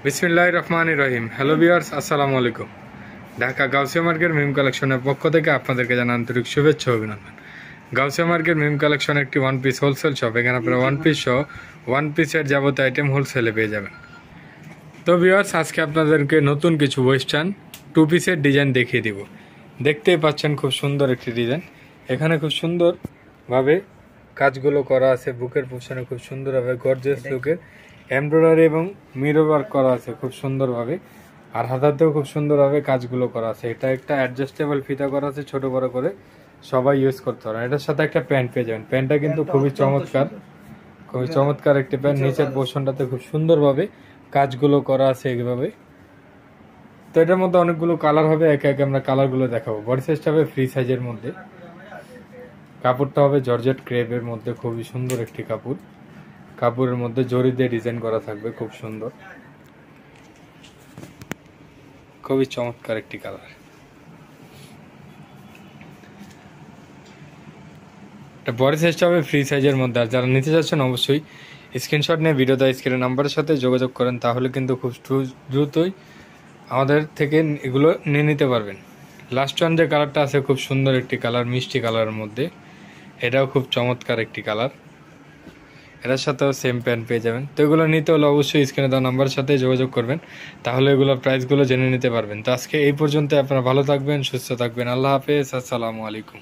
বিসমিল্লাহির রহমানির রহিম। Hello viewers, আসসালামু আলাইকুম। ঢাকা গাউসিয়া মার্কেট মিম কালেকশনের পক্ষ থেকে আপনাদেরকে জানাই আন্তরিক শুভেচ্ছা ও অভিনন্দন। গাউসিয়া মার্কেট মিম কালেকশন একটি ওয়ান পিস হোলসেল শপ। এখানে আপনারা ওয়ান পিস সহ ওয়ান পিসের যাবতীয় আইটেম হোলসেলে পেয়ে যাবেন। তো ভিউয়ার্স, আজকে আপনাদেরকে নতুন কিছু ওয়েস্টার্ন টু পিসের ডিজাইন দেখিয়ে দিব। দেখতেই পাচ্ছেন খুব সুন্দর একটি ডিজাইন। এখানে খুব সুন্দরভাবে কাজগুলো করা আছে, বুকের পোর্শনে খুব সুন্দরভাবে গর্জিয়াস লুকের এমব্রয়ডারি এবং মিরর ওয়ার্ক করা আছে খুব সুন্দরভাবে, আর হাতাতেও খুব সুন্দরভাবে কাজগুলো করা আছে। এটা একটা অ্যাডজাস্টেবল ফিতা করা আছে, ছোট বড় করে সবাই ইউজ করতে পারেন। এটার সাথে একটা প্যান্ট পেয়ে যাবেন। প্যান্টটা কিন্তু খুবই চমৎকার একটি প্যান্ট। নিচের পোর্শনটাতে খুব সুন্দরভাবে কাজগুলো করা আছে এইভাবে। তো এটার মধ্যে অনেকগুলো কালার হবে, একে একে আমরা কালারগুলো দেখাবো। বডি সাইজটা হবে ফ্রি সাইজের মধ্যে, কাপড়টা হবে জর্জেট ক্রেপের মধ্যে, খুবই সুন্দর একটি কাপড়। কাপড়ের মধ্যে জরি দিয়ে ডিজাইন করা থাকবে, খুব সুন্দর, খুবই চমৎকার একটি কালার। এটা বডি সাইজটা হবে ফ্রি সাইজের মধ্যে। আর যারা নিতে চাচ্ছেন অবশ্যই স্ক্রিনশট নিয়ে ভিডিওতে স্ক্রিনের নাম্বারের সাথে যোগাযোগ করেন, তাহলে কিন্তু খুব দ্রুতই আমাদের থেকে এগুলো নিয়ে নিতে পারবেন। লাস্ট ওয়ান যে কালারটা আছে খুব সুন্দর একটি কালার, মিষ্টি কালারের মধ্যে, এটাও খুব চমৎকার একটি কালার। এটার সাথেও সেম প্যান্ট পেয়ে যাবেন। তো এগুলো নিতে হলে অবশ্যই স্ক্রিনে দেওয়া নাম্বারের সাথে যোগাযোগ করবেন, তাহলে এগুলোর প্রাইসগুলো জেনে নিতে পারবেন। তো আজকে এই পর্যন্ত, আপনারা ভালো থাকবেন, সুস্থ থাকবেন। আল্লাহ হাফেজ, আসসালামু আলাইকুম।